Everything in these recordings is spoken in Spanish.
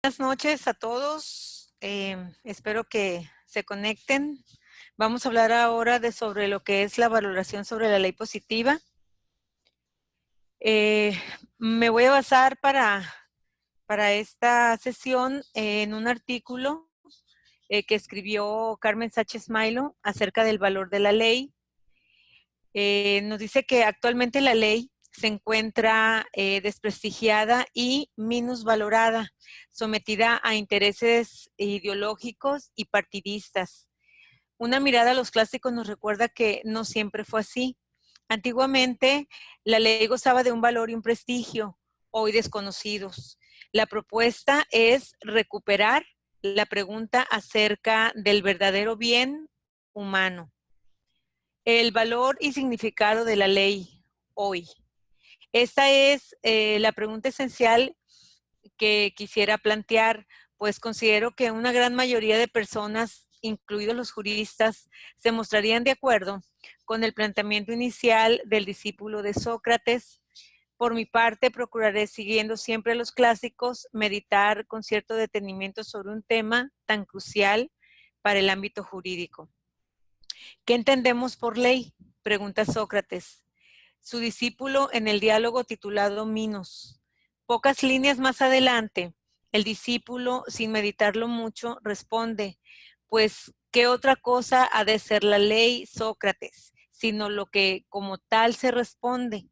Buenas noches a todos. Espero que se conecten. Vamos a hablar ahora sobre lo que es la valoración sobre la ley positiva. Me voy a basar para esta sesión en un artículo que escribió Carmen Sánchez Mailo acerca del valor de la ley. Nos dice que actualmente la ley se encuentra desprestigiada y minusvalorada, sometida a intereses ideológicos y partidistas. Una mirada a los clásicos nos recuerda que no siempre fue así. Antiguamente, la ley gozaba de un valor y un prestigio, hoy desconocidos. La propuesta es recuperar la pregunta acerca del verdadero bien humano. El valor y significado de la ley hoy. Esta es la pregunta esencial que quisiera plantear, pues considero que una gran mayoría de personas, incluidos los juristas, se mostrarían de acuerdo con el planteamiento inicial del discípulo de Sócrates. Por mi parte, procuraré, siguiendo siempre los clásicos, meditar con cierto detenimiento sobre un tema tan crucial para el ámbito jurídico. ¿Qué entendemos por ley?, pregunta Sócrates. Su discípulo en el diálogo titulado Minos. Pocas líneas más adelante, el discípulo, sin meditarlo mucho, responde, pues, ¿qué otra cosa ha de ser la ley, Sócrates, sino lo que como tal se responde?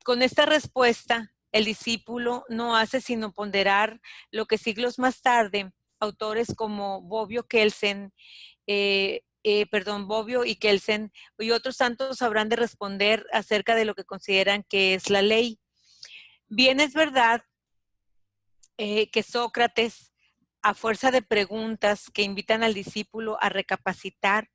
Con esta respuesta, el discípulo no hace sino ponderar lo que siglos más tarde, autores como Bobbio y Kelsen y otros tantos habrán de responder acerca de lo que consideran que es la ley. Bien es verdad que Sócrates, a fuerza de preguntas que invitan al discípulo a recapacitar,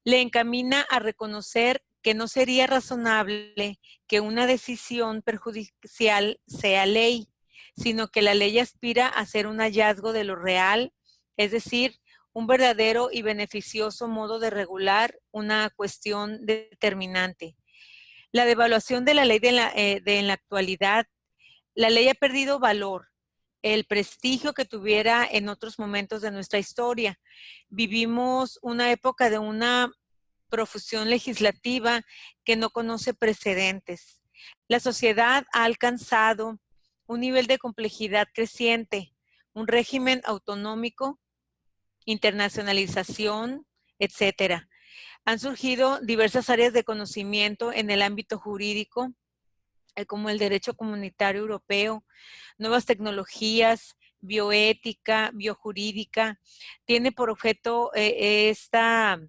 le encamina a reconocer que no sería razonable que una decisión perjudicial sea ley, sino que la ley aspira a ser un hallazgo de lo real, es decir, un verdadero y beneficioso modo de regular una cuestión determinante. La devaluación de la ley en la actualidad, la ley ha perdido valor, el prestigio que tuviera en otros momentos de nuestra historia. Vivimos una época de una profusión legislativa que no conoce precedentes. La sociedad ha alcanzado un nivel de complejidad creciente, un régimen autonómico, internacionalización, etcétera. Han surgido diversas áreas de conocimiento en el ámbito jurídico, como el derecho comunitario europeo, nuevas tecnologías, bioética, biojurídica. Tiene por objeto esta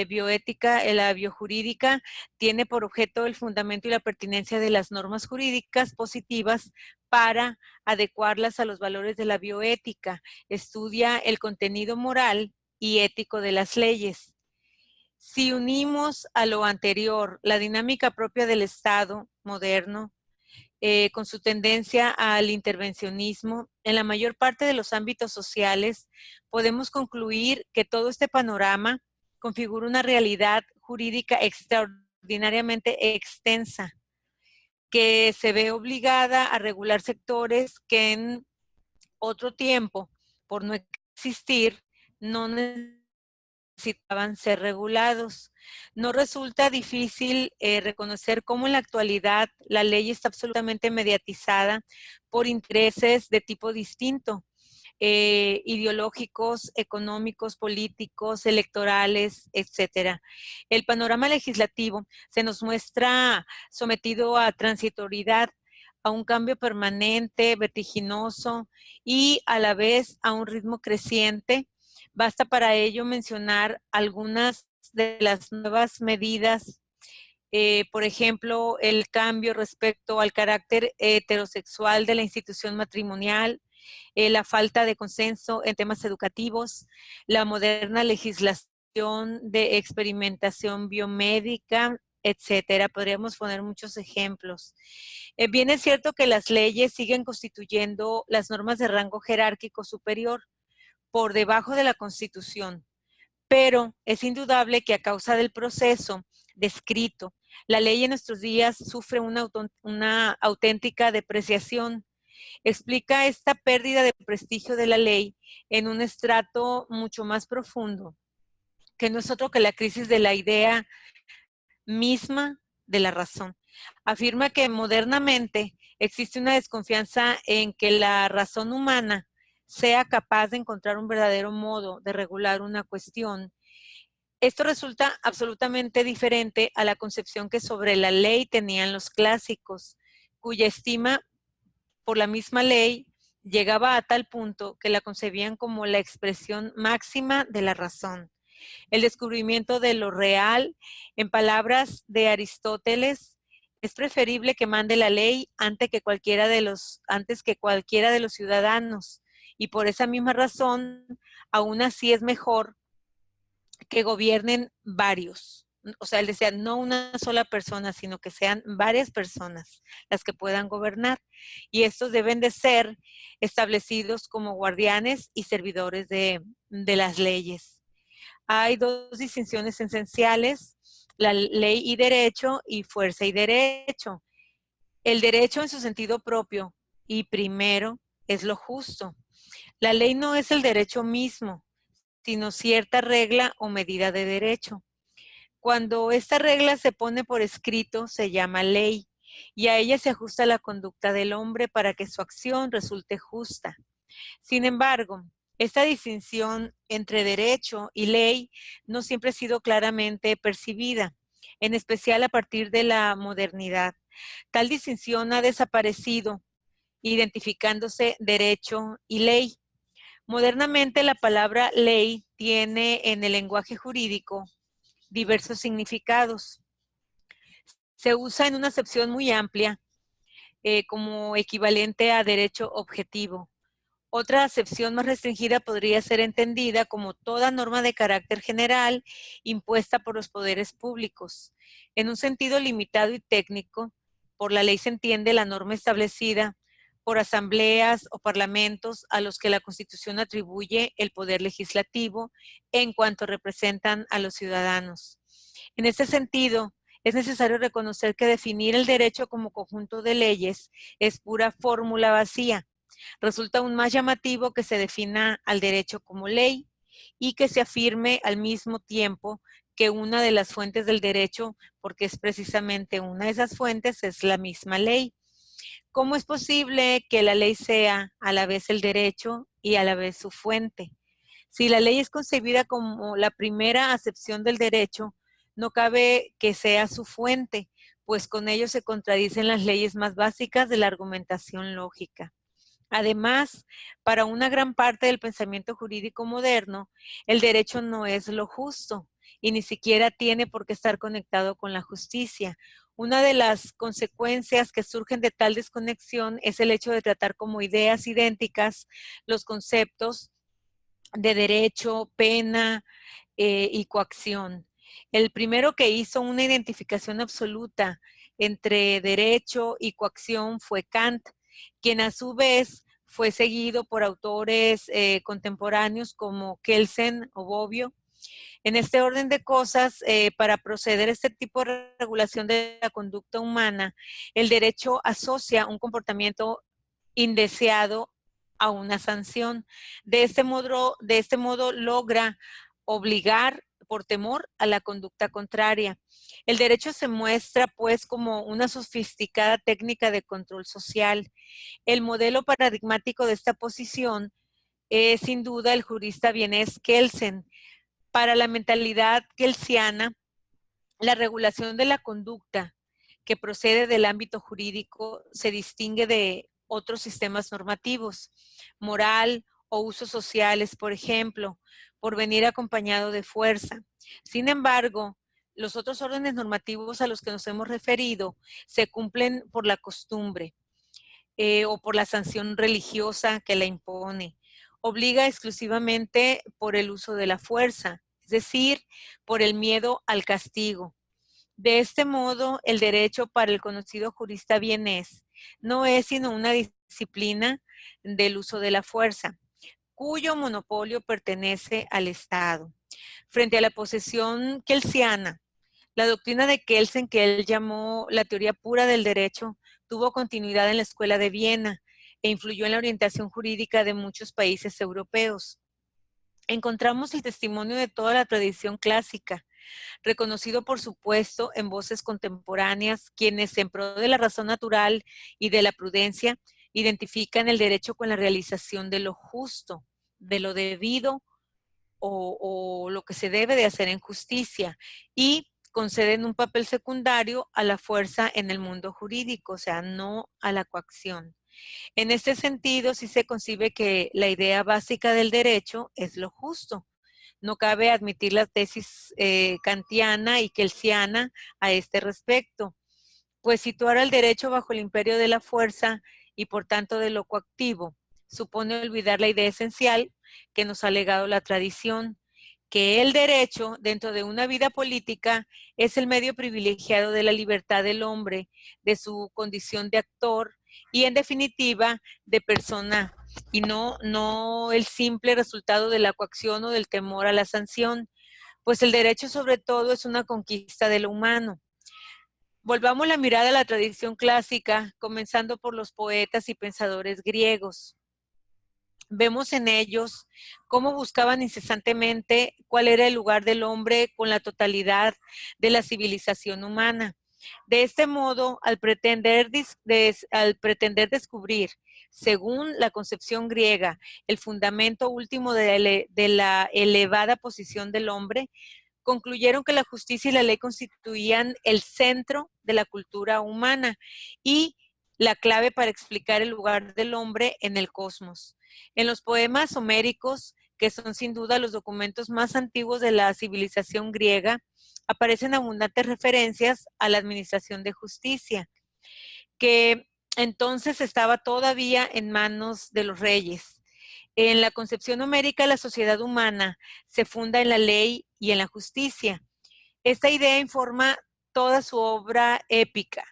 bioética, la biojurídica, tiene por objeto el fundamento y la pertinencia de las normas jurídicas positivas para adecuarlas a los valores de la bioética. Estudia el contenido moral y ético de las leyes. Si unimos a lo anterior la dinámica propia del Estado moderno, con su tendencia al intervencionismo, en la mayor parte de los ámbitos sociales, podemos concluir que todo este panorama configura una realidad jurídica extraordinariamente extensa, que se ve obligada a regular sectores que en otro tiempo, por no existir, no necesitaban ser regulados. No resulta difícil reconocer cómo en la actualidad la ley está absolutamente mediatizada por intereses de tipo distinto, ideológicos, económicos, políticos, electorales, etcétera. El panorama legislativo se nos muestra sometido a transitoriedad, a un cambio permanente, vertiginoso y a la vez a un ritmo creciente. Basta para ello mencionar algunas de las nuevas medidas, por ejemplo, el cambio respecto al carácter heterosexual de la institución matrimonial, la falta de consenso en temas educativos, la moderna legislación de experimentación biomédica, etcétera. Podríamos poner muchos ejemplos. Bien es cierto que las leyes siguen constituyendo las normas de rango jerárquico superior por debajo de la Constitución, pero es indudable que a causa del proceso descrito, la ley en nuestros días sufre una auténtica depreciación. explica esta pérdida de prestigio de la ley en un estrato mucho más profundo, que no es otro que la crisis de la idea misma de la razón. Afirma que modernamente existe una desconfianza en que la razón humana sea capaz de encontrar un verdadero modo de regular una cuestión. Esto resulta absolutamente diferente a la concepción que sobre la ley tenían los clásicos, cuya estima por la misma ley llegaba a tal punto que la concebían como la expresión máxima de la razón. El descubrimiento de lo real, en palabras de Aristóteles, es preferible que mande la ley antes que cualquiera de los ciudadanos, y por esa misma razón, aún así es mejor que gobiernen varios. O sea, él decía, no una sola persona, sino que sean varias personas las que puedan gobernar. Y estos deben de ser establecidos como guardianes y servidores de las leyes. Hay dos distinciones esenciales, la ley y derecho y fuerza y derecho. El derecho en su sentido propio y primero es lo justo. La ley no es el derecho mismo, sino cierta regla o medida de derecho. Cuando esta regla se pone por escrito, se llama ley, y a ella se ajusta la conducta del hombre para que su acción resulte justa. Sin embargo, esta distinción entre derecho y ley no siempre ha sido claramente percibida, en especial a partir de la modernidad. Tal distinción ha desaparecido, identificándose derecho y ley. Modernamente, la palabra ley tiene en el lenguaje jurídico diversos significados. Se usa en una acepción muy amplia como equivalente a derecho objetivo. Otra acepción más restringida podría ser entendida como toda norma de carácter general impuesta por los poderes públicos. En un sentido limitado y técnico, por la ley se entiende la norma establecida por asambleas o parlamentos a los que la Constitución atribuye el poder legislativo en cuanto representan a los ciudadanos. En este sentido, es necesario reconocer que definir el derecho como conjunto de leyes es pura fórmula vacía. Resulta aún más llamativo que se defina al derecho como ley y que se afirme al mismo tiempo que una de las fuentes del derecho, porque es precisamente una de esas fuentes, es la misma ley. ¿Cómo es posible que la ley sea a la vez el derecho y a la vez su fuente? Si la ley es concebida como la primera acepción del derecho, no cabe que sea su fuente, pues con ello se contradicen las leyes más básicas de la argumentación lógica. Además, para una gran parte del pensamiento jurídico moderno, el derecho no es lo justo y ni siquiera tiene por qué estar conectado con la justicia. Una de las consecuencias que surgen de tal desconexión es el hecho de tratar como ideas idénticas los conceptos de derecho, pena y coacción. El primero que hizo una identificación absoluta entre derecho y coacción fue Kant, quien a su vez fue seguido por autores contemporáneos como Kelsen o Bobbio. En este orden de cosas, para proceder a este tipo de regulación de la conducta humana, el derecho asocia un comportamiento indeseado a una sanción. De este modo logra obligar por temor a la conducta contraria. El derecho se muestra pues como una sofisticada técnica de control social. El modelo paradigmático de esta posición es sin duda el jurista vienés Kelsen. Para la mentalidad kelsiana, la regulación de la conducta que procede del ámbito jurídico se distingue de otros sistemas normativos, moral o usos sociales, por ejemplo, por venir acompañado de fuerza. Sin embargo, los otros órdenes normativos a los que nos hemos referido se cumplen por la costumbre o por la sanción religiosa que la impone. Obliga exclusivamente por el uso de la fuerza, es decir, por el miedo al castigo. De este modo, el derecho para el conocido jurista vienés no es sino una disciplina del uso de la fuerza, cuyo monopolio pertenece al Estado. Frente a la posesión kelsiana, la doctrina de Kelsen, que él llamó la teoría pura del derecho, tuvo continuidad en la Escuela de Viena. e influyó en la orientación jurídica de muchos países europeos. Encontramos el testimonio de toda la tradición clásica, reconocido por supuesto en voces contemporáneas, quienes en pro de la razón natural y de la prudencia identifican el derecho con la realización de lo justo, de lo debido o lo que se debe de hacer en justicia, y conceden un papel secundario a la fuerza en el mundo jurídico, o sea, no a la coacción. En este sentido, sí se concibe que la idea básica del derecho es lo justo. No cabe admitir la tesis kantiana y kelsiana a este respecto, pues situar al derecho bajo el imperio de la fuerza y por tanto de lo coactivo supone olvidar la idea esencial que nos ha legado la tradición, que el derecho dentro de una vida política es el medio privilegiado de la libertad del hombre, de su condición de actor y en definitiva de persona, y no el simple resultado de la coacción o del temor a la sanción, pues el derecho sobre todo es una conquista de lo humano. Volvamos la mirada a la tradición clásica, comenzando por los poetas y pensadores griegos. Vemos en ellos cómo buscaban incesantemente cuál era el lugar del hombre con la totalidad de la civilización humana. De este modo, al pretender descubrir, según la concepción griega, el fundamento último de la elevada posición del hombre, concluyeron que la justicia y la ley constituían el centro de la cultura humana y la clave para explicar el lugar del hombre en el cosmos. En los poemas homéricos, que son sin duda los documentos más antiguos de la civilización griega, aparecen abundantes referencias a la administración de justicia, que entonces estaba todavía en manos de los reyes. En la concepción homérica, la sociedad humana se funda en la ley y en la justicia. Esta idea informa toda su obra épica.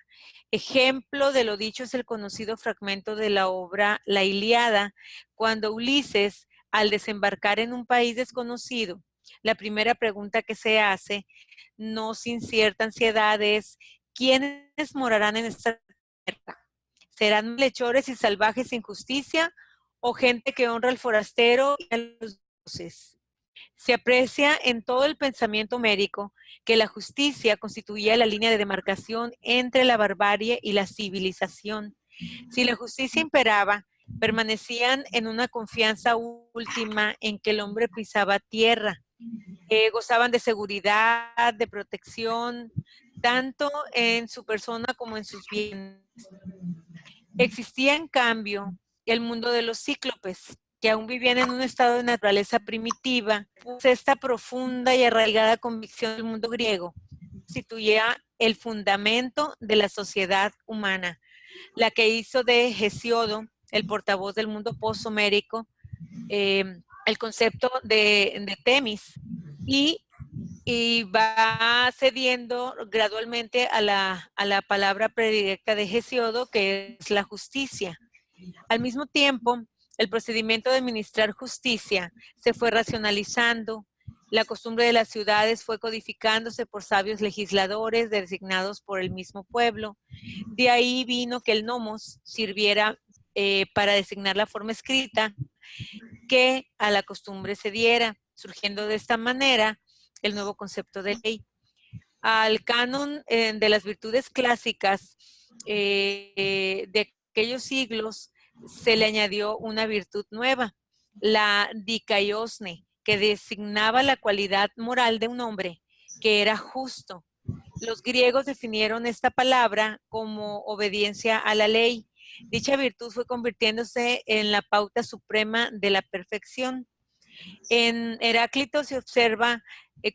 Ejemplo de lo dicho es el conocido fragmento de la obra La Ilíada, cuando Ulises, al desembarcar en un país desconocido, la primera pregunta que se hace, no sin cierta ansiedad, es: ¿quiénes morarán en esta tierra? ¿Serán malhechores y salvajes sin justicia o gente que honra al forastero y a los dioses? Se aprecia en todo el pensamiento homérico que la justicia constituía la línea de demarcación entre la barbarie y la civilización. Si la justicia imperaba, permanecían en una confianza última en que el hombre pisaba tierra, gozaban de seguridad, de protección, tanto en su persona como en sus bienes. Existía, en cambio, el mundo de los cíclopes, que aún vivían en un estado de naturaleza primitiva, pues esta profunda y arraigada convicción del mundo griego constituía el fundamento de la sociedad humana, la que hizo de Hesíodo, el portavoz del mundo posthomérico, el concepto de Temis, y va cediendo gradualmente a la palabra predilecta de Hesíodo, que es la justicia. Al mismo tiempo, el procedimiento de administrar justicia se fue racionalizando. La costumbre de las ciudades fue codificándose por sabios legisladores designados por el mismo pueblo. De ahí vino que el nomos sirviera para designar la forma escrita que a la costumbre se diera, surgiendo de esta manera el nuevo concepto de ley. Al canon de las virtudes clásicas de aquellos siglos se le añadió una virtud nueva, la dikaiosne, que designaba la cualidad moral de un hombre que era justo. Los griegos definieron esta palabra como obediencia a la ley. Dicha virtud fue convirtiéndose en la pauta suprema de la perfección. En Heráclito se observa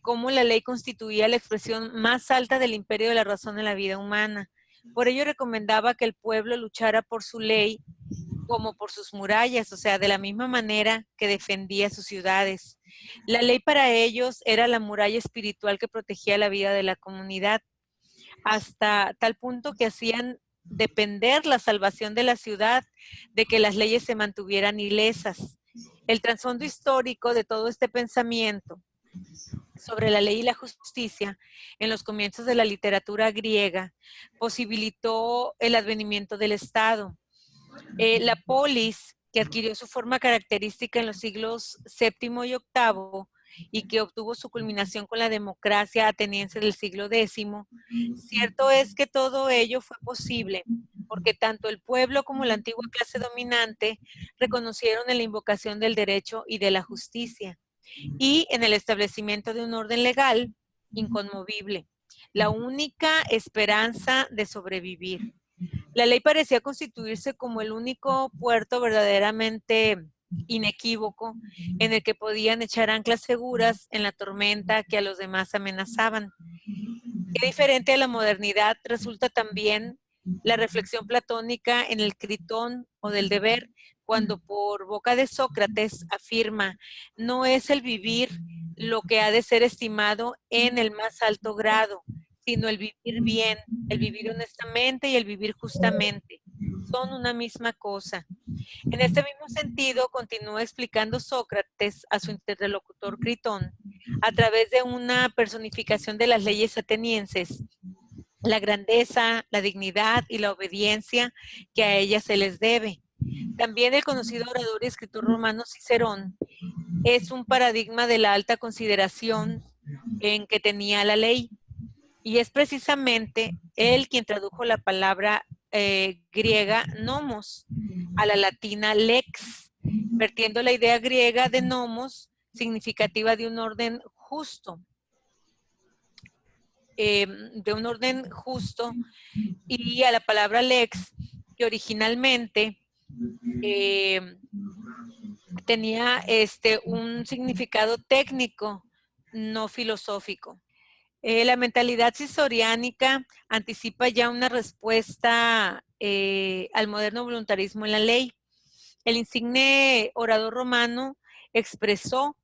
cómo la ley constituía la expresión más alta del imperio de la razón en la vida humana. Por ello recomendaba que el pueblo luchara por su ley como por sus murallas, o sea, de la misma manera que defendía sus ciudades. La ley para ellos era la muralla espiritual que protegía la vida de la comunidad, hasta tal punto que hacían depender la salvación de la ciudad de que las leyes se mantuvieran ilesas. El trasfondo histórico de todo este pensamiento sobre la ley y la justicia en los comienzos de la literatura griega posibilitó el advenimiento del Estado. La polis, que adquirió su forma característica en los siglos VII y VIII y que obtuvo su culminación con la democracia ateniense del siglo X, cierto es que todo ello fue posible porque tanto el pueblo como la antigua clase dominante reconocieron en la invocación del derecho y de la justicia y en el establecimiento de un orden legal inconmovible, la única esperanza de sobrevivir. La ley parecía constituirse como el único puerto verdaderamente inequívoco en el que podían echar anclas seguras en la tormenta que a los demás amenazaban. Qué diferente a la modernidad resulta también la reflexión platónica en el Critón o del deber, cuando por boca de Sócrates afirma, no es el vivir lo que ha de ser estimado en el más alto grado, sino el vivir bien, el vivir honestamente y el vivir justamente. Son una misma cosa. En este mismo sentido, continúa explicando Sócrates a su interlocutor Critón, a través de una personificación de las leyes atenienses, la grandeza, la dignidad y la obediencia que a ellas se les debe. También el conocido orador y escritor romano Cicerón es un paradigma de la alta consideración en que tenía la ley. Y es precisamente él quien tradujo la palabra griega nomos a la latina lex, vertiendo la idea griega de nomos significativa de un orden justo, y a la palabra lex, que originalmente eh, tenía un significado técnico, no filosófico. La mentalidad cisoriánica anticipa ya una respuesta al moderno voluntarismo en la ley. El insigne orador romano expresó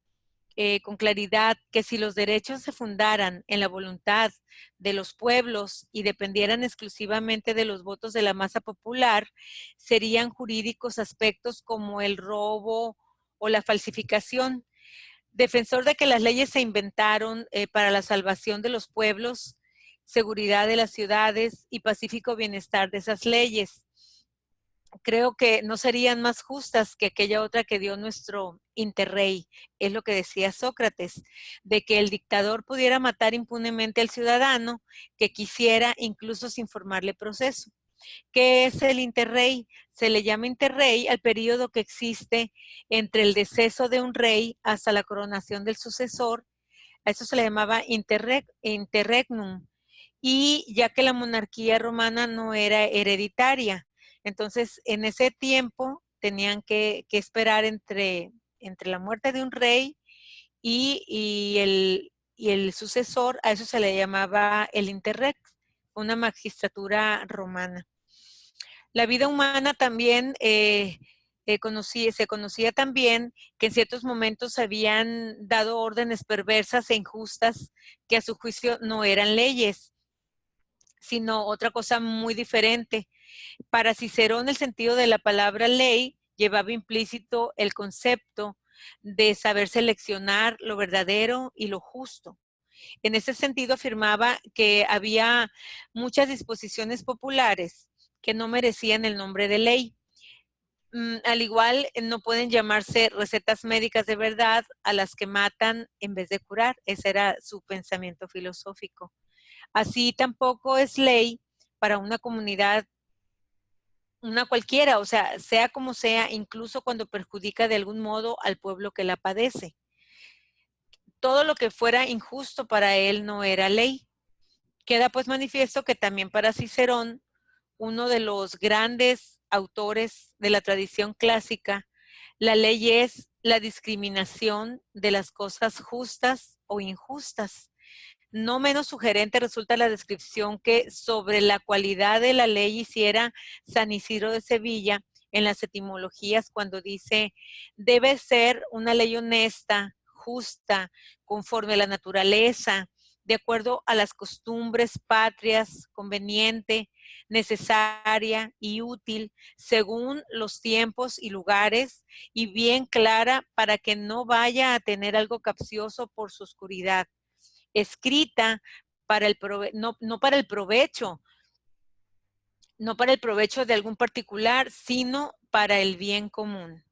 con claridad que si los derechos se fundaran en la voluntad de los pueblos y dependieran exclusivamente de los votos de la masa popular, serían jurídicos aspectos como el robo o la falsificación. Defensor de que las leyes se inventaron para la salvación de los pueblos, seguridad de las ciudades y pacífico bienestar de esas leyes. Creo que no serían más justas que aquella otra que dio nuestro interrey, es lo que decía Sócrates, de que el dictador pudiera matar impunemente al ciudadano que quisiera, incluso sin formarle proceso. ¿Qué es el interrey? Se le llama interrey al periodo que existe entre el deceso de un rey hasta la coronación del sucesor. A eso se le llamaba interregnum. Y ya que la monarquía romana no era hereditaria, entonces en ese tiempo tenían que esperar entre la muerte de un rey y el sucesor. A eso se le llamaba el interrex, una magistratura romana. La vida humana también se conocía también que en ciertos momentos se habían dado órdenes perversas e injustas que a su juicio no eran leyes, sino otra cosa muy diferente. Para Cicerón, el sentido de la palabra ley llevaba implícito el concepto de saber seleccionar lo verdadero y lo justo. En ese sentido afirmaba que había muchas disposiciones populares que no merecían el nombre de ley. Al igual, no pueden llamarse recetas médicas de verdad a las que matan en vez de curar. Ese era su pensamiento filosófico. Así tampoco es ley para una comunidad, una cualquiera, o sea como sea, incluso cuando perjudica de algún modo al pueblo que la padece. Todo lo que fuera injusto para él no era ley. Queda pues manifiesto que también para Cicerón, uno de los grandes autores de la tradición clásica, la ley es la discriminación de las cosas justas o injustas. No menos sugerente resulta la descripción que sobre la cualidad de la ley hiciera San Isidro de Sevilla en las etimologías cuando dice, debe ser una ley honesta, justa, conforme a la naturaleza, de acuerdo a las costumbres patrias, conveniente, necesaria y útil, según los tiempos y lugares, y bien clara para que no vaya a tener algo capcioso por su oscuridad, escrita para el no para el provecho, no para el provecho de algún particular, sino para el bien común.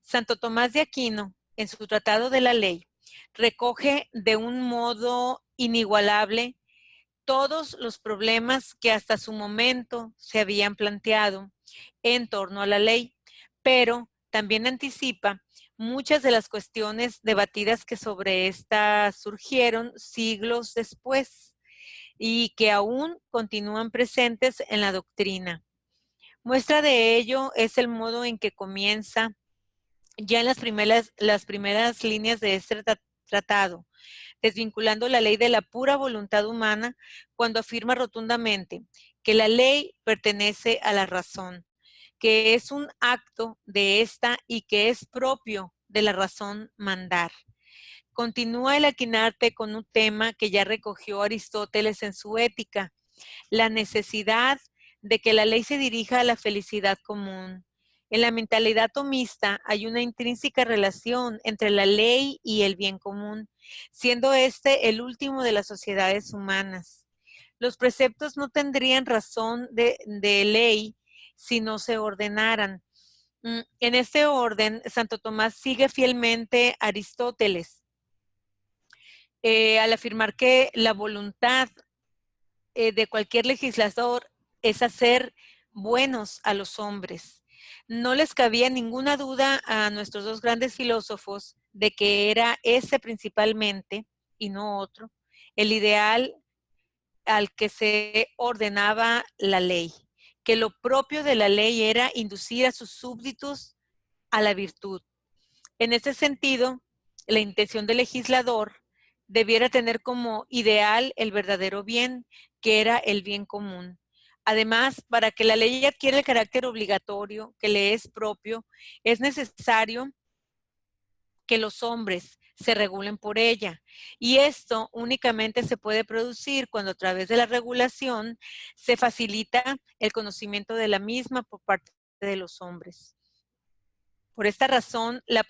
Santo Tomás de Aquino, en su Tratado de la Ley, recoge de un modo inigualable todos los problemas que hasta su momento se habían planteado en torno a la ley, pero también anticipa muchas de las cuestiones debatidas que sobre esta surgieron siglos después y que aún continúan presentes en la doctrina. Muestra de ello es el modo en que comienza ya en las primeras líneas de este tratado, desvinculando la ley de la pura voluntad humana cuando afirma rotundamente que la ley pertenece a la razón, que es un acto de esta y que es propio de la razón mandar. Continúa el Aquinarte con un tema que ya recogió Aristóteles en su Ética, la necesidad de que la ley se dirija a la felicidad común. En la mentalidad tomista hay una intrínseca relación entre la ley y el bien común, siendo este el último de las sociedades humanas. Los preceptos no tendrían razón de ley si no se ordenaran. En este orden, Santo Tomás sigue fielmente a Aristóteles al afirmar que la voluntad de cualquier legislador es hacer buenos a los hombres. No les cabía ninguna duda a nuestros dos grandes filósofos de que era ese principalmente, y no otro, el ideal al que se ordenaba la ley, que lo propio de la ley era inducir a sus súbditos a la virtud. En ese sentido, la intención del legislador debiera tener como ideal el verdadero bien, que era el bien común. Además, para que la ley adquiera el carácter obligatorio que le es propio, es necesario que los hombres se regulen por ella. Y esto únicamente se puede producir cuando a través de la regulación se facilita el conocimiento de la misma por parte de los hombres. Por esta razón, la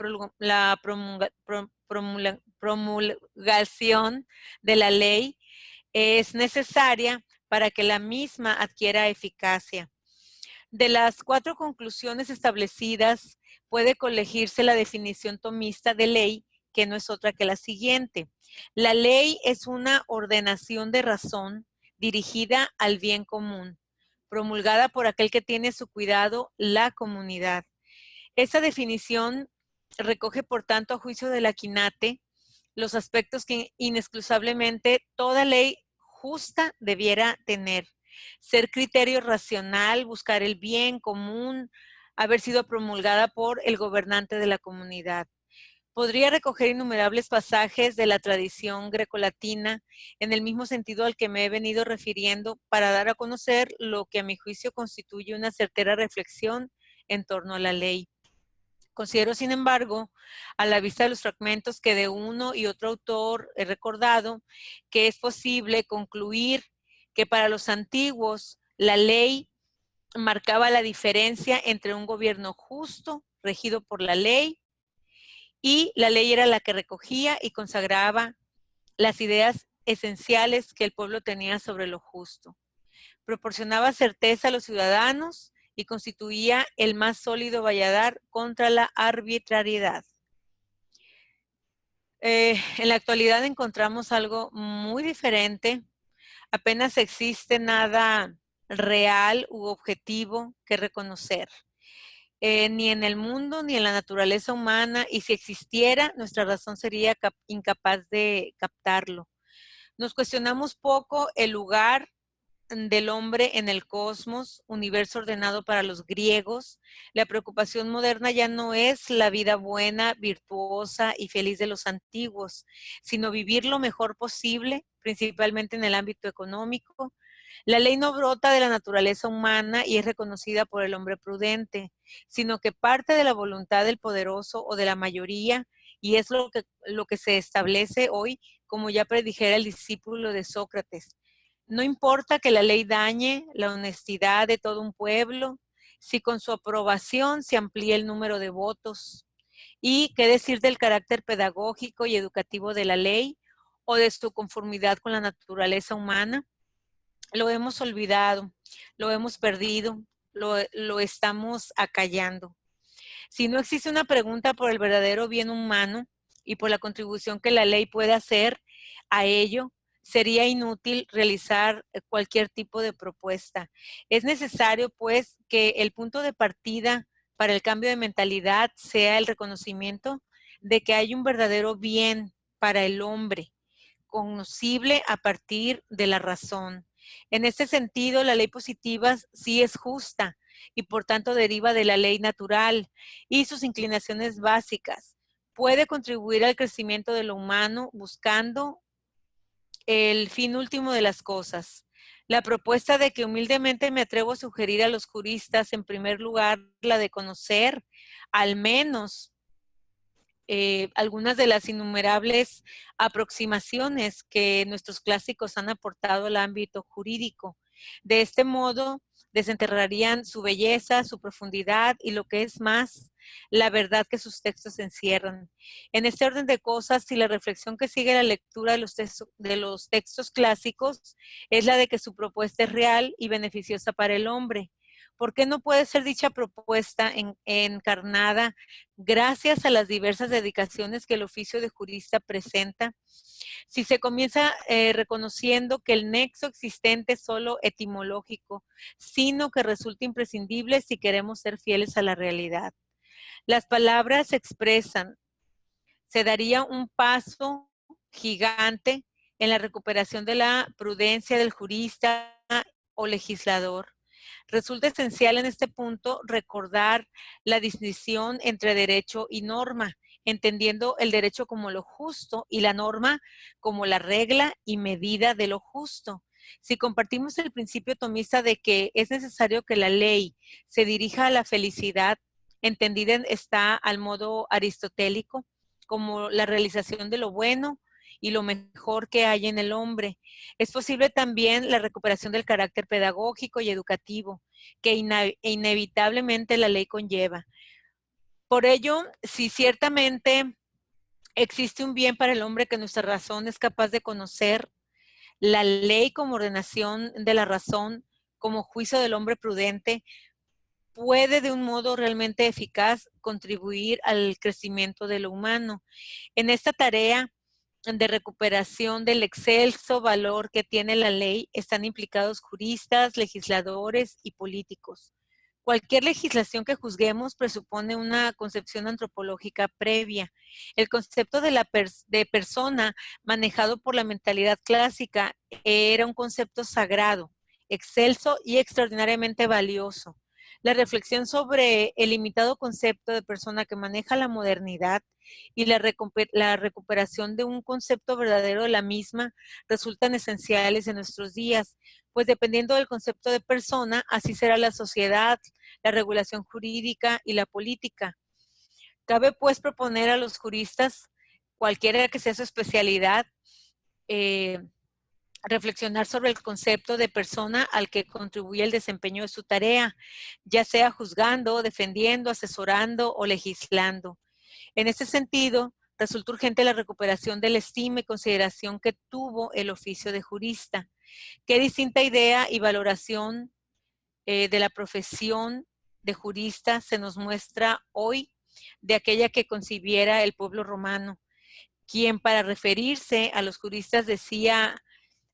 promulgación de la ley es necesaria para que la misma adquiera eficacia. De las 4 conclusiones establecidas, puede colegirse la definición tomista de ley, que no es otra que la siguiente. La ley es una ordenación de razón dirigida al bien común, promulgada por aquel que tiene a su cuidado la comunidad. Esta definición recoge, por tanto, a juicio del Aquinate, los aspectos que inexcusablemente toda ley justa debiera tener. Ser criterio racional, buscar el bien común, haber sido promulgada por el gobernante de la comunidad. Podría recoger innumerables pasajes de la tradición grecolatina en el mismo sentido al que me he venido refiriendo para dar a conocer lo que a mi juicio constituye una certera reflexión en torno a la ley. Considero, sin embargo, a la vista de los fragmentos que de uno y otro autor he recordado, que es posible concluir que para los antiguos la ley marcaba la diferencia entre un gobierno justo, regido por la ley, y la ley era la que recogía y consagraba las ideas esenciales que el pueblo tenía sobre lo justo. Proporcionaba certeza a los ciudadanos y constituía el más sólido valladar contra la arbitrariedad. En la actualidad encontramos algo muy diferente. Apenas existe nada real u objetivo que reconocer. Ni en el mundo ni en la naturaleza humana, y si existiera, nuestra razón sería incapaz de captarlo. Nos cuestionamos poco el lugar del hombre en el cosmos, universo ordenado para los griegos. La preocupación moderna ya no es la vida buena, virtuosa y feliz de los antiguos, sino vivir lo mejor posible, principalmente en el ámbito económico. La ley no brota de la naturaleza humana y es reconocida por el hombre prudente, sino que parte de la voluntad del poderoso o de la mayoría, y es lo que se establece hoy, como ya predijera el discípulo de Sócrates. No importa que la ley dañe la honestidad de todo un pueblo, si con su aprobación se amplía el número de votos. Y qué decir del carácter pedagógico y educativo de la ley o de su conformidad con la naturaleza humana. lo hemos olvidado, lo hemos perdido, lo estamos acallando. Si no existe una pregunta por el verdadero bien humano y por la contribución que la ley puede hacer a ello, sería inútil realizar cualquier tipo de propuesta. Es necesario, pues, que el punto de partida para el cambio de mentalidad sea el reconocimiento de que hay un verdadero bien para el hombre, conocible a partir de la razón. En este sentido, la ley positiva sí es justa y por tanto deriva de la ley natural y sus inclinaciones básicas. Puede contribuir al crecimiento de lo humano buscando el fin último de las cosas. La propuesta de que humildemente me atrevo a sugerir a los juristas, en primer lugar, la de conocer al menos algunas de las innumerables aproximaciones que nuestros clásicos han aportado al ámbito jurídico. De este modo, desenterrarían su belleza, su profundidad y lo que es más, la verdad que sus textos encierran. En este orden de cosas, si la reflexión que sigue la lectura de los textos clásicos es la de que su propuesta es real y beneficiosa para el hombre, ¿por qué no puede ser dicha propuesta encarnada gracias a las diversas dedicaciones que el oficio de jurista presenta? Si se comienza reconociendo que el nexo existente es solo etimológico, sino que resulta imprescindible si queremos ser fieles a la realidad. Las palabras se expresan, se daría un paso gigante en la recuperación de la prudencia del jurista o legislador. Resulta esencial en este punto recordar la distinción entre derecho y norma, entendiendo el derecho como lo justo y la norma como la regla y medida de lo justo. Si compartimos el principio tomista de que es necesario que la ley se dirija a la felicidad, entendida está al modo aristotélico, como la realización de lo bueno y lo mejor que hay en el hombre. Es posible también la recuperación del carácter pedagógico y educativo que inevitablemente la ley conlleva. Por ello, si ciertamente existe un bien para el hombre que nuestra razón es capaz de conocer, la ley como ordenación de la razón, como juicio del hombre prudente, puede de un modo realmente eficaz contribuir al crecimiento de lo humano. En esta tarea de recuperación del excelso valor que tiene la ley están implicados juristas, legisladores y políticos. Cualquier legislación que juzguemos presupone una concepción antropológica previa. El concepto de persona manejado por la mentalidad clásica era un concepto sagrado, excelso y extraordinariamente valioso. La reflexión sobre el limitado concepto de persona que maneja la modernidad y la recuperación de un concepto verdadero de la misma resultan esenciales en nuestros días, pues dependiendo del concepto de persona, así será la sociedad, la regulación jurídica y la política. Cabe pues proponer a los juristas, cualquiera que sea su especialidad, eh, reflexionar sobre el concepto de persona al que contribuye el desempeño de su tarea, ya sea juzgando, defendiendo, asesorando o legislando. En este sentido, resulta urgente la recuperación de la estima y consideración que tuvo el oficio de jurista. Qué distinta idea y valoración de la profesión de jurista se nos muestra hoy de aquella que concibiera el pueblo romano, quien para referirse a los juristas decía: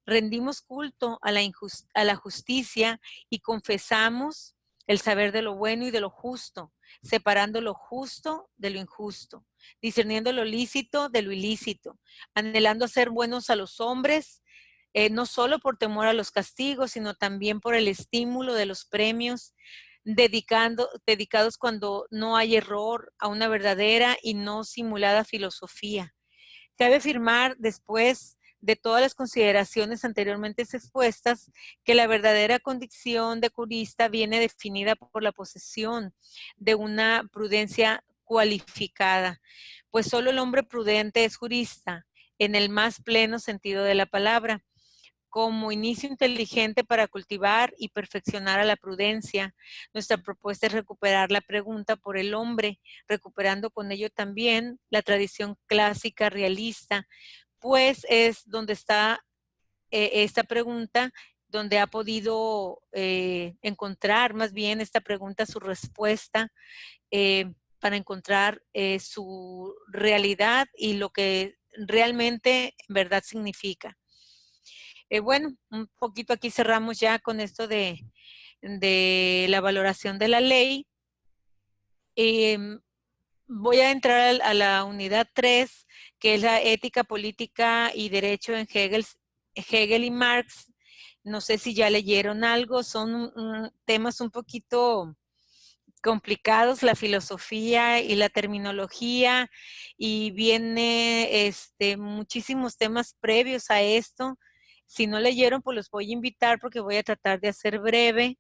rendimos culto a la justicia y confesamos el saber de lo bueno y de lo justo, separando lo justo de lo injusto, discerniendo lo lícito de lo ilícito, anhelando ser buenos a los hombres, no solo por temor a los castigos, sino también por el estímulo de los premios, dedicados cuando no hay error a una verdadera y no simulada filosofía. Cabe afirmar, después de todas las consideraciones anteriormente expuestas, que la verdadera condición de jurista viene definida por la posesión de una prudencia cualificada, pues solo el hombre prudente es jurista, en el más pleno sentido de la palabra. Como inicio inteligente para cultivar y perfeccionar a la prudencia, nuestra propuesta es recuperar la pregunta por el hombre, recuperando con ello también la tradición clásica realista, pues es donde está esta pregunta donde ha podido encontrar más bien esta pregunta, su respuesta, para encontrar su realidad y lo que realmente en verdad significa. Bueno, un poquito aquí cerramos ya con esto de la valoración de la ley. Voy a entrar a la unidad 3, que es la ética, política y derecho en Hegel y Marx. No sé si ya leyeron algo, son temas un poquito complicados, la filosofía y la terminología, y viene muchísimos temas previos a esto. Si no leyeron, pues los voy a invitar porque voy a tratar de hacer breve,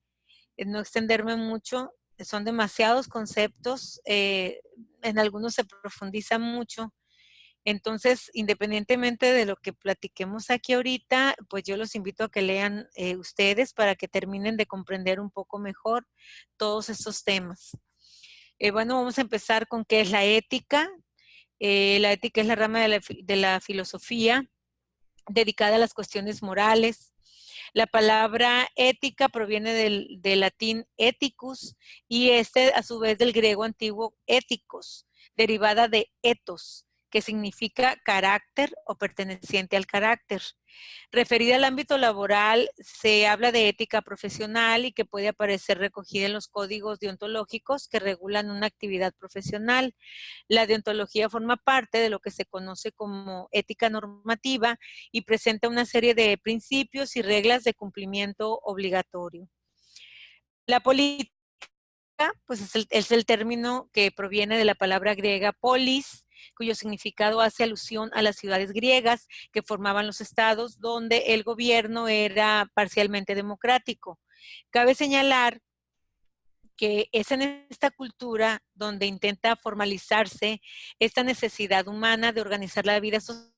no extenderme mucho. Son demasiados conceptos, en algunos se profundiza mucho. Entonces, independientemente de lo que platiquemos aquí ahorita, pues yo los invito a que lean ustedes para que terminen de comprender un poco mejor todos estos temas. Bueno, vamos a empezar con qué es la ética. La ética es la rama de la filosofía dedicada a las cuestiones morales. La palabra ética proviene del latín ethicus y a su vez del griego antiguo éticos, derivada de ethos, que significa carácter o perteneciente al carácter. Referida al ámbito laboral, se habla de ética profesional y que puede aparecer recogida en los códigos deontológicos que regulan una actividad profesional. La deontología forma parte de lo que se conoce como ética normativa y presenta una serie de principios y reglas de cumplimiento obligatorio. La política, pues es el término que proviene de la palabra griega polis, cuyo significado hace alusión a las ciudades griegas que formaban los estados donde el gobierno era parcialmente democrático. Cabe señalar que es en esta cultura donde intenta formalizarse esta necesidad humana de organizar la vida social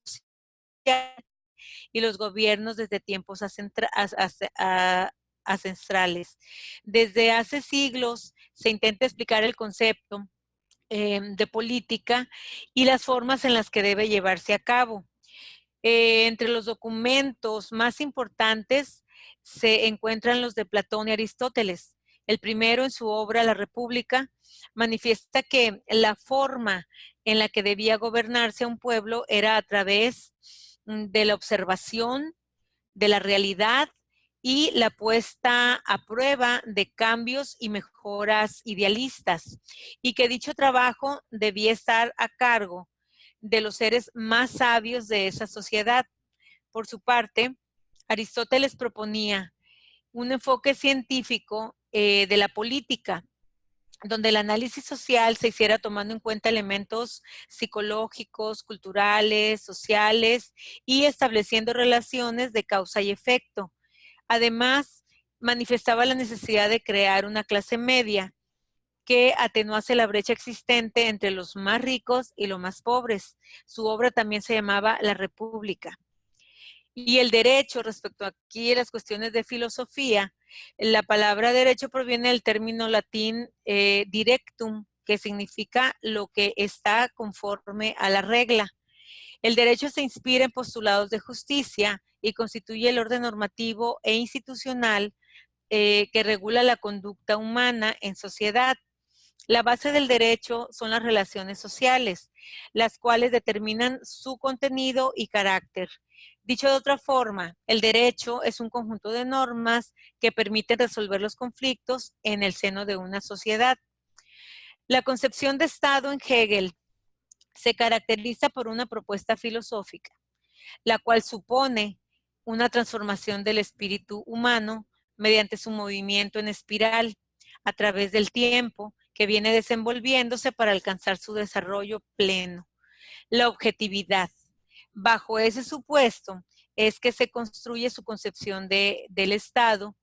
y los gobiernos desde tiempos ancestrales. Desde hace siglos se intenta explicar el concepto de política y las formas en las que debe llevarse a cabo. Entre los documentos más importantes se encuentran los de Platón y Aristóteles. El primero, en su obra La República, manifiesta que la forma en la que debía gobernarse un pueblo era a través de la observación, de la realidad y la puesta a prueba de cambios y mejoras idealistas, y que dicho trabajo debía estar a cargo de los seres más sabios de esa sociedad. Por su parte, Aristóteles proponía un enfoque científico de la política, donde el análisis social se hiciera tomando en cuenta elementos psicológicos, culturales, sociales y estableciendo relaciones de causa y efecto. Además, manifestaba la necesidad de crear una clase media que atenuase la brecha existente entre los más ricos y los más pobres. Su obra también se llamaba La República. Y el derecho, respecto aquí a las cuestiones de filosofía, la palabra derecho proviene del término latín directum, que significa lo que está conforme a la regla. El derecho se inspira en postulados de justicia y constituye el orden normativo e institucional que regula la conducta humana en sociedad. La base del derecho son las relaciones sociales, las cuales determinan su contenido y carácter. Dicho de otra forma, el derecho es un conjunto de normas que permiten resolver los conflictos en el seno de una sociedad. La concepción de Estado en Hegel se caracteriza por una propuesta filosófica, la cual supone una transformación del espíritu humano mediante su movimiento en espiral a través del tiempo que viene desenvolviéndose para alcanzar su desarrollo pleno. La objetividad. Bajo ese supuesto es que se construye su concepción del Estado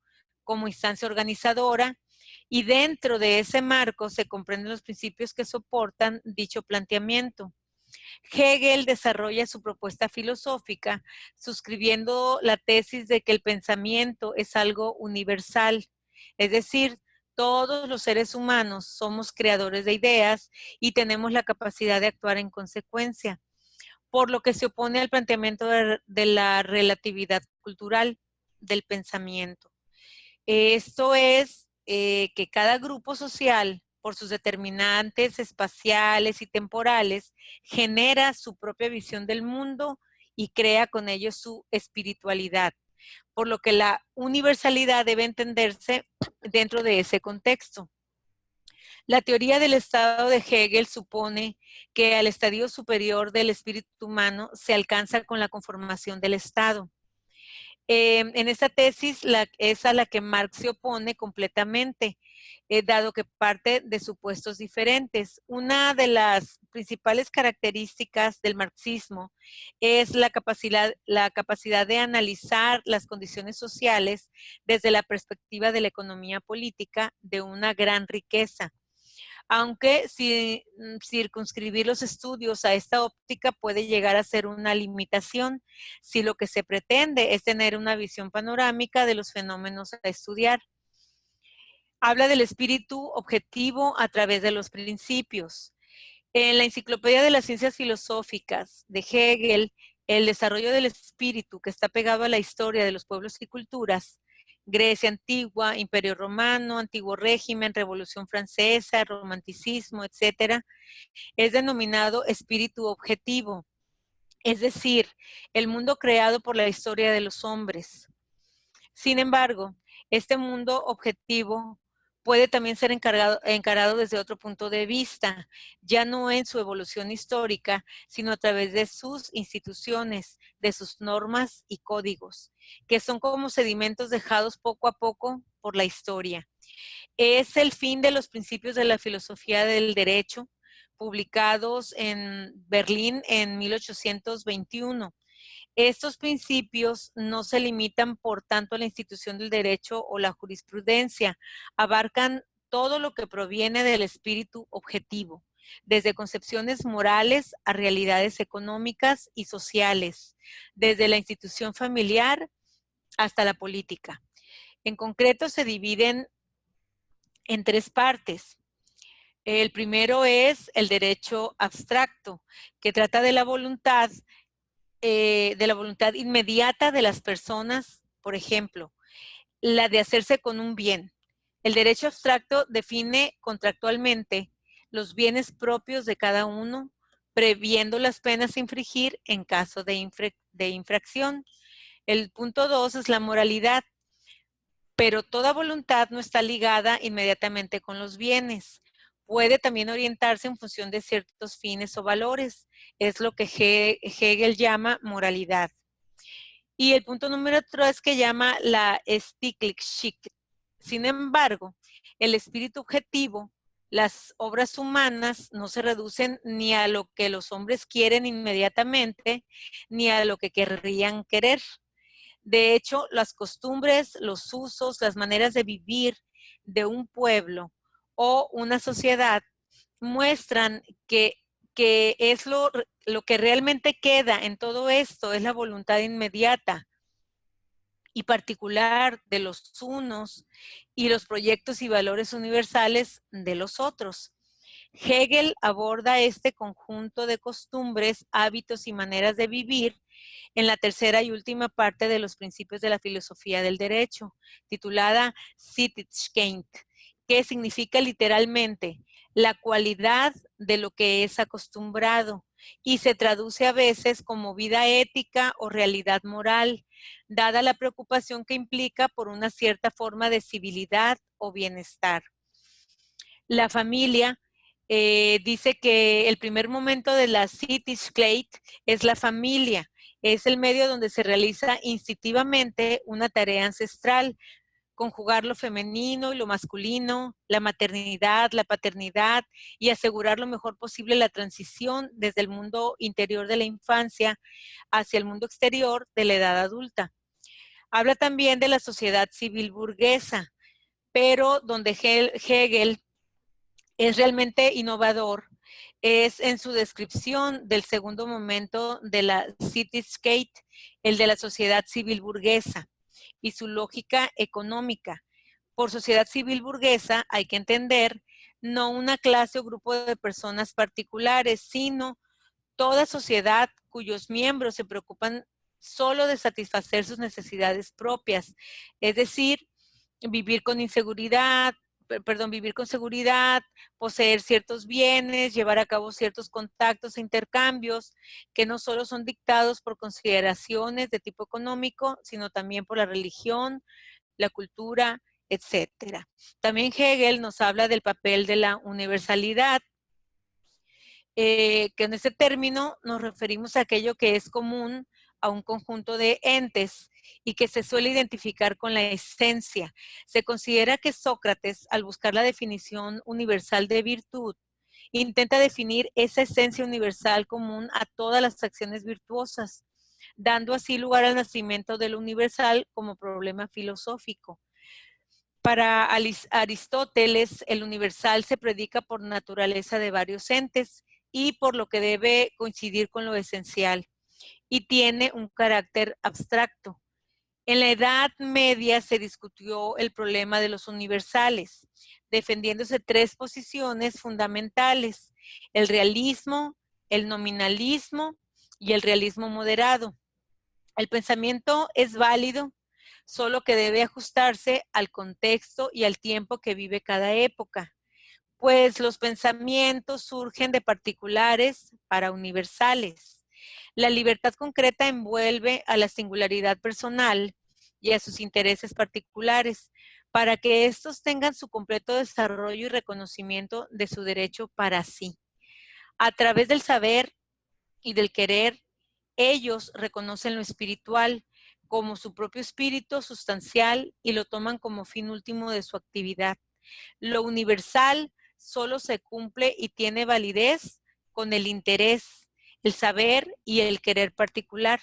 como instancia organizadora, y dentro de ese marco se comprenden los principios que soportan dicho planteamiento. Hegel desarrolla su propuesta filosófica suscribiendo la tesis de que el pensamiento es algo universal, es decir, todos los seres humanos somos creadores de ideas y tenemos la capacidad de actuar en consecuencia, por lo que se opone al planteamiento de la relatividad cultural. del pensamiento. Esto es que cada grupo social, por sus determinantes espaciales y temporales, genera su propia visión del mundo y crea con ello su espiritualidad, por lo que la universalidad debe entenderse dentro de ese contexto. La teoría del estado de Hegel supone que al estadio superior del espíritu humano se alcanza con la conformación del estado. En esta tesis es a la que Marx se opone completamente, dado que parte de supuestos diferentes. Una de las principales características del marxismo es la capacidad de analizar las condiciones sociales desde la perspectiva de la economía política de una gran riqueza, aunque circunscribir los estudios a esta óptica puede llegar a ser una limitación si lo que se pretende es tener una visión panorámica de los fenómenos a estudiar. Habla del espíritu objetivo a través de los principios. En la Enciclopedia de las Ciencias Filosóficas de Hegel, el desarrollo del espíritu que está pegado a la historia de los pueblos y culturas, Grecia antigua, Imperio Romano, Antiguo Régimen, Revolución Francesa, Romanticismo, etcétera, es denominado espíritu objetivo, es decir, el mundo creado por la historia de los hombres. Sin embargo, este mundo objetivo puede también ser encarado desde otro punto de vista, ya no en su evolución histórica, sino a través de sus instituciones, de sus normas y códigos, que son como sedimentos dejados poco a poco por la historia. Es el fin de los principios de la filosofía del derecho, publicados en Berlín en 1821. Estos principios no se limitan, por tanto, a la institución del derecho o la jurisprudencia, abarcan todo lo que proviene del espíritu objetivo, desde concepciones morales a realidades económicas y sociales, desde la institución familiar hasta la política. En concreto, se dividen en tres partes. El primero es el derecho abstracto, que trata de la voluntad inmediata de las personas, por ejemplo, la de hacerse con un bien. El derecho abstracto define contractualmente los bienes propios de cada uno, previendo las penas a infringir en caso de infracción. El punto 2 es la moralidad, pero toda voluntad no está ligada inmediatamente con los bienes. Puede también orientarse en función de ciertos fines o valores. Es lo que Hegel llama moralidad. Y el punto número 3 que llama la Stichlichkeit. Sin embargo, el espíritu objetivo, las obras humanas no se reducen ni a lo que los hombres quieren inmediatamente, ni a lo que querrían querer. De hecho, las costumbres, los usos, las maneras de vivir de un pueblo o una sociedad muestran que es lo que realmente queda en todo esto, es la voluntad inmediata y particular de los unos y los proyectos y valores universales de los otros. Hegel aborda este conjunto de costumbres, hábitos y maneras de vivir en la tercera y última parte de los principios de la filosofía del derecho, titulada Sittlichkeit, que significa literalmente la cualidad de lo que es acostumbrado y se traduce a veces como vida ética o realidad moral, dada la preocupación que implica por una cierta forma de civilidad o bienestar. La familia dice que el primer momento de la Sittlichkeit es la familia, es el medio donde se realiza instintivamente una tarea ancestral, conjugar lo femenino y lo masculino, la maternidad, la paternidad y asegurar lo mejor posible la transición desde el mundo interior de la infancia hacia el mundo exterior de la edad adulta. Habla también de la sociedad civil burguesa, pero donde Hegel es realmente innovador es en su descripción del segundo momento de la Sittlichkeit, el de la sociedad civil burguesa y su lógica económica. Por sociedad civil burguesa hay que entender no una clase o grupo de personas particulares, sino toda sociedad cuyos miembros se preocupan solo de satisfacer sus necesidades propias, es decir, vivir con inseguridad, vivir con seguridad, poseer ciertos bienes, llevar a cabo ciertos contactos e intercambios que no solo son dictados por consideraciones de tipo económico, sino también por la religión, la cultura, etcétera. También Hegel nos habla del papel de la universalidad, que en ese término nos referimos a aquello que es común a un conjunto de entes y que se suele identificar con la esencia. Se considera que Sócrates, al buscar la definición universal de virtud, intenta definir esa esencia universal común a todas las acciones virtuosas, dando así lugar al nacimiento del universal como problema filosófico. Para Aristóteles, el universal se predica por naturaleza de varios entes y por lo que debe coincidir con lo esencial, y tiene un carácter abstracto. En la Edad Media se discutió el problema de los universales, defendiéndose tres posiciones fundamentales: el realismo, el nominalismo y el realismo moderado. El pensamiento es válido, solo que debe ajustarse al contexto y al tiempo que vive cada época, pues los pensamientos surgen de particulares para universales. La libertad concreta envuelve a la singularidad personal y a sus intereses particulares, para que éstos tengan su completo desarrollo y reconocimiento de su derecho para sí. A través del saber y del querer, ellos reconocen lo espiritual como su propio espíritu sustancial y lo toman como fin último de su actividad. Lo universal solo se cumple y tiene validez con el interés, el saber y el querer particular.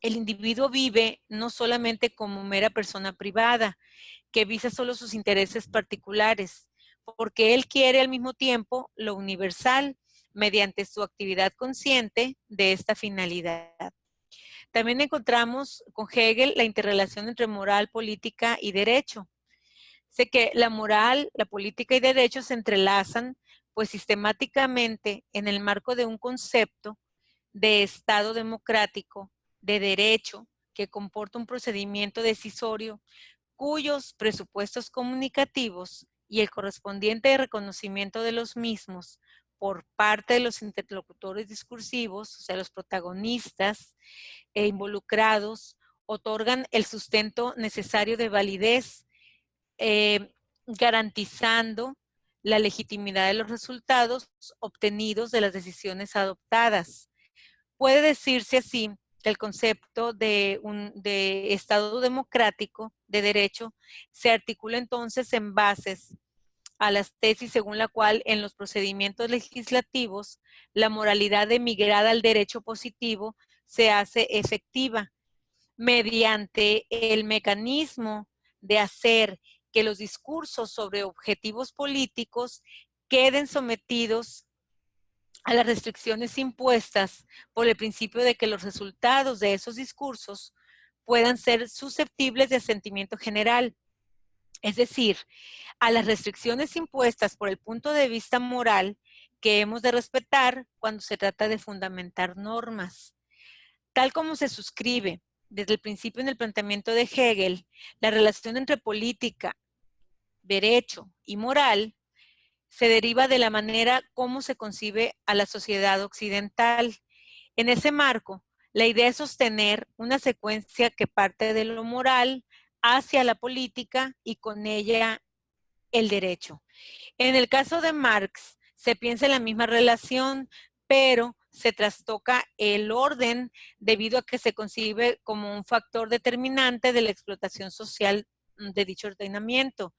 El individuo vive no solamente como mera persona privada, que visa solo sus intereses particulares, porque él quiere al mismo tiempo lo universal mediante su actividad consciente de esta finalidad. También encontramos con Hegel la interrelación entre moral, política y derecho. Sé que la moral, la política y derecho se entrelazan, pues sistemáticamente en el marco de un concepto de Estado democrático, de derecho, que comporta un procedimiento decisorio cuyos presupuestos comunicativos y el correspondiente reconocimiento de los mismos por parte de los interlocutores discursivos, o sea, los protagonistas e involucrados, otorgan el sustento necesario de validez, garantizando la legitimidad de los resultados obtenidos de las decisiones adoptadas. Puede decirse así que el concepto de Estado democrático de derecho se articula entonces en bases a las tesis según la cual en los procedimientos legislativos la moralidad emigrada al derecho positivo se hace efectiva mediante el mecanismo de hacer que los discursos sobre objetivos políticos queden sometidos a las restricciones impuestas por el principio de que los resultados de esos discursos puedan ser susceptibles de asentimiento general, es decir, a las restricciones impuestas por el punto de vista moral que hemos de respetar cuando se trata de fundamentar normas. Tal como se suscribe desde el principio en el planteamiento de Hegel, la relación entre política, derecho y moral se deriva de la manera como se concibe a la sociedad occidental. En ese marco, la idea es sostener una secuencia que parte de lo moral hacia la política y con ella el derecho. En el caso de Marx, se piensa en la misma relación, pero se trastoca el orden debido a que se concibe como un factor determinante de la explotación social de dicho ordenamiento.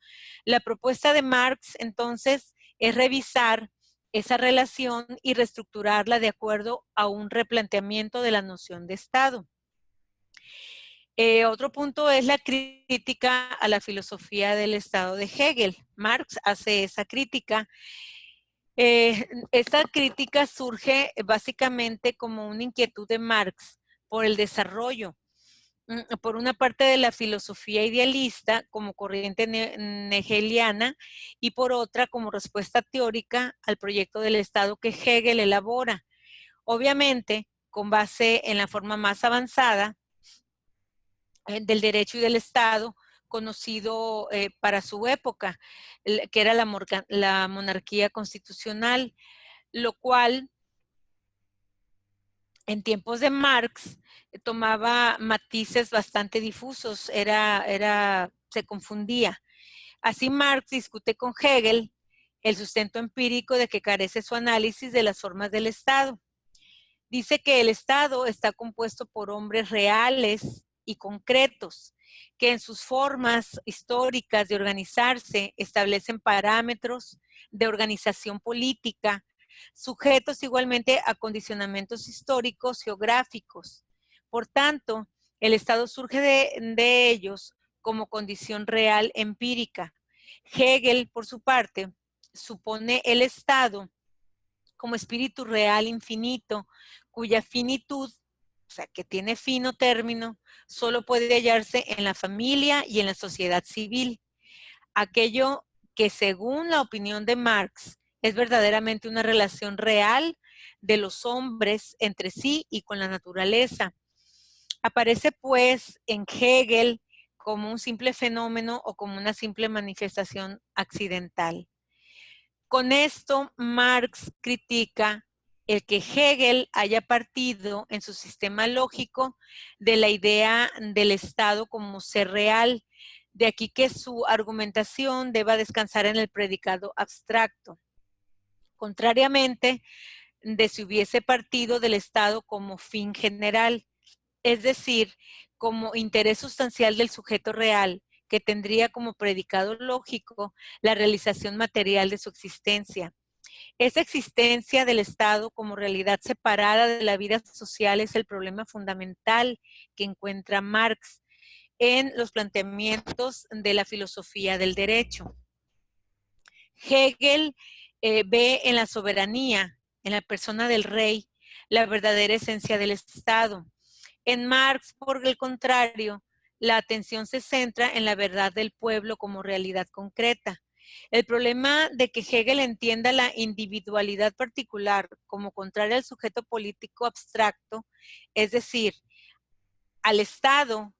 La propuesta de Marx, entonces, es revisar esa relación y reestructurarla de acuerdo a un replanteamiento de la noción de Estado. Otro punto es la crítica a la filosofía del Estado de Hegel. Marx hace esa crítica. Esta crítica surge básicamente como una inquietud de Marx por el desarrollo, por una parte de la filosofía idealista como corriente hegeliana y por otra como respuesta teórica al proyecto del Estado que Hegel elabora. Obviamente, con base en la forma más avanzada del derecho y del Estado, conocido para su época, que era la monarquía constitucional, lo cual en tiempos de Marx tomaba matices bastante difusos, se confundía. Así Marx discute con Hegel el sustento empírico de que carece su análisis de las formas del Estado. Dice que el Estado está compuesto por hombres reales y concretos, que en sus formas históricas de organizarse establecen parámetros de organización política, sujetos igualmente a condicionamientos históricos geográficos. Por tanto, el Estado surge de ellos como condición real empírica. Hegel, por su parte, supone el Estado como espíritu real infinito, cuya finitud, o sea, que tiene fin o término, solo puede hallarse en la familia y en la sociedad civil. Aquello que, según la opinión de Marx, es verdaderamente una relación real de los hombres entre sí y con la naturaleza. Aparece, pues, en Hegel como un simple fenómeno o como una simple manifestación accidental. Con esto, Marx critica el que Hegel haya partido en su sistema lógico de la idea del Estado como ser real, de aquí que su argumentación deba descansar en el predicado abstracto. Contrariamente, de si hubiese partido del Estado como fin general, es decir, como interés sustancial del sujeto real, que tendría como predicado lógico la realización material de su existencia. Esa existencia del Estado como realidad separada de la vida social es el problema fundamental que encuentra Marx en los planteamientos de la filosofía del derecho. Hegel ve en la soberanía, en la persona del rey, la verdadera esencia del Estado. En Marx, por el contrario, la atención se centra en la verdad del pueblo como realidad concreta. El problema de que Hegel entienda la individualidad particular como contraria al sujeto político abstracto, es decir, al Estado,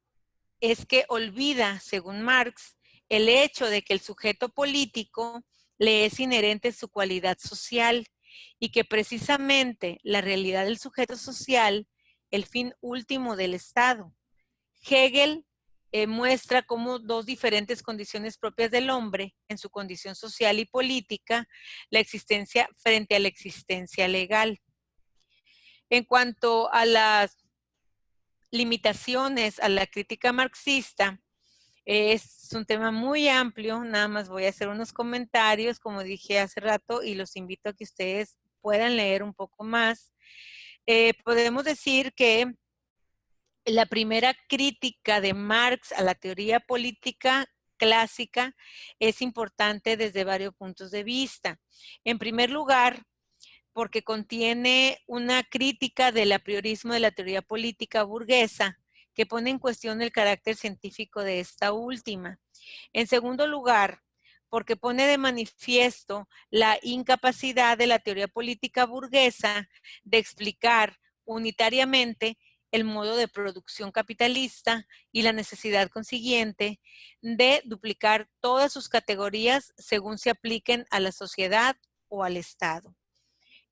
es que olvida, según Marx, el hecho de que el sujeto político le es inherente su cualidad social y que precisamente la realidad del sujeto social, el fin último del Estado. Hegel muestra cómo dos diferentes condiciones propias del hombre, en su condición social y política, la existencia frente a la existencia legal. En cuanto a las limitaciones a la crítica marxista, es un tema muy amplio, nada más voy a hacer unos comentarios, como dije hace rato, y los invito a que ustedes puedan leer un poco más. Podemos decir que la primera crítica de Marx a la teoría política clásica es importante desde varios puntos de vista. En primer lugar, porque contiene una crítica del apriorismo de la teoría política burguesa que pone en cuestión el carácter científico de esta última. En segundo lugar, porque pone de manifiesto la incapacidad de la teoría política burguesa de explicar unitariamente el modo de producción capitalista y la necesidad consiguiente de duplicar todas sus categorías según se apliquen a la sociedad o al Estado.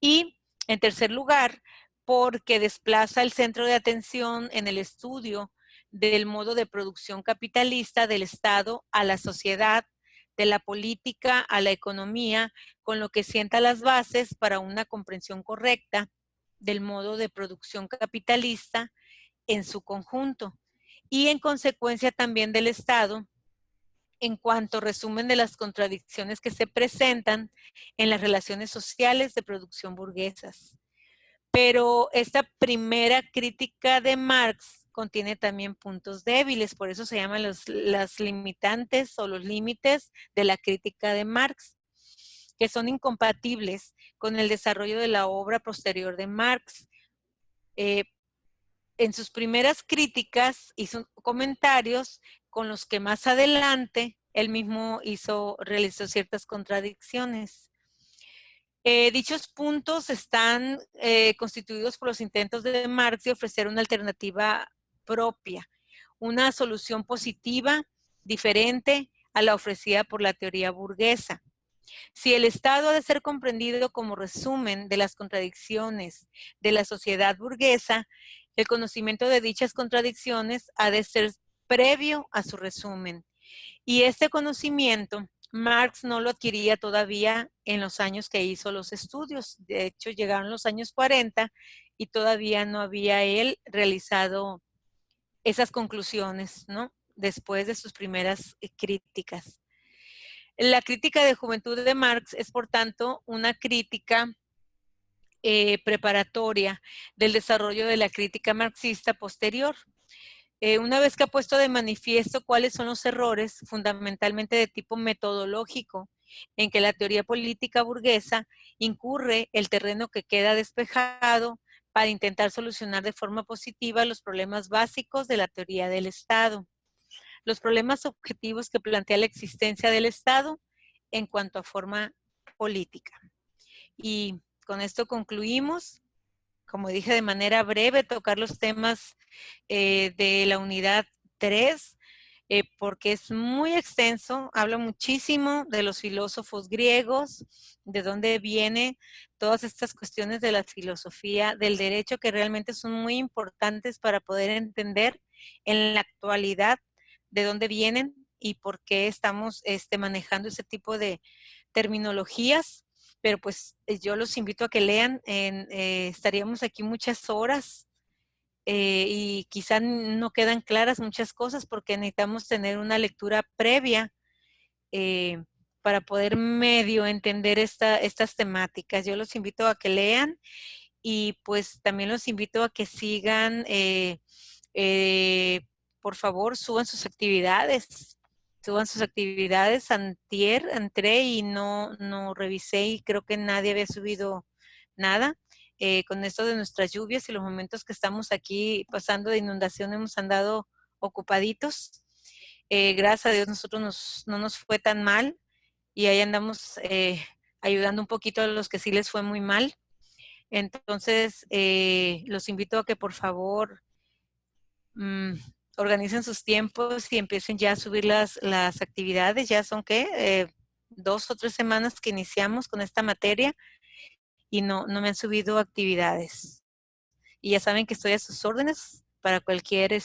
Y, en tercer lugar, porque desplaza el centro de atención en el estudio del modo de producción capitalista del Estado a la sociedad, de la política a la economía, con lo que sienta las bases para una comprensión correcta del modo de producción capitalista en su conjunto y en consecuencia también del Estado en cuanto resumen de las contradicciones que se presentan en las relaciones sociales de producción burguesas. Pero esta primera crítica de Marx contiene también puntos débiles, por eso se llaman las limitantes o los límites de la crítica de Marx, que son incompatibles con el desarrollo de la obra posterior de Marx. En sus primeras críticas hizo comentarios con los que más adelante él mismo realizó ciertas contradicciones. Dichos puntos están constituidos por los intentos de Marx de ofrecer una alternativa propia, una solución positiva, diferente a la ofrecida por la teoría burguesa. Si el Estado ha de ser comprendido como resumen de las contradicciones de la sociedad burguesa, el conocimiento de dichas contradicciones ha de ser previo a su resumen. Y este conocimiento Marx no lo adquiría todavía en los años que hizo los estudios. De hecho, llegaron los años 40 y todavía no había él realizado esas conclusiones, ¿no? Después de sus primeras críticas. La crítica de juventud de Marx es, por tanto, una crítica preparatoria del desarrollo de la crítica marxista posterior. Una vez que ha puesto de manifiesto cuáles son los errores, fundamentalmente de tipo metodológico, en que la teoría política burguesa incurre, el terreno que queda despejado para intentar solucionar de forma positiva los problemas básicos de la teoría del Estado, los problemas objetivos que plantea la existencia del Estado en cuanto a forma política. Y con esto concluimos. Como dije, de manera breve, tocar los temas de la unidad 3, porque es muy extenso, habla muchísimo de los filósofos griegos, de dónde vienen todas estas cuestiones de la filosofía del derecho que realmente son muy importantes para poder entender en la actualidad de dónde vienen y por qué estamos manejando ese tipo de terminologías. Pero pues yo los invito a que lean, estaríamos aquí muchas horas y quizá no quedan claras muchas cosas porque necesitamos tener una lectura previa eh, para poder medio entender estas temáticas. Yo los invito a que lean y pues también los invito a que sigan, por favor, suban sus actividades. Antier entré y no revisé y creo que nadie había subido nada. Con esto de nuestras lluvias y los momentos que estamos aquí pasando de inundación hemos andado ocupaditos. Gracias a Dios nosotros no nos fue tan mal y ahí andamos ayudando un poquito a los que sí les fue muy mal. Entonces, los invito a que por favor organicen sus tiempos y empiecen ya a subir las actividades. Ya son, ¿qué? 2 o 3 semanas que iniciamos con esta materia y no me han subido actividades. Y ya saben que estoy a sus órdenes para cualquier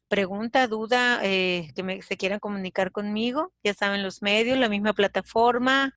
pregunta, duda, se quieran comunicar conmigo. Ya saben los medios, la misma plataforma,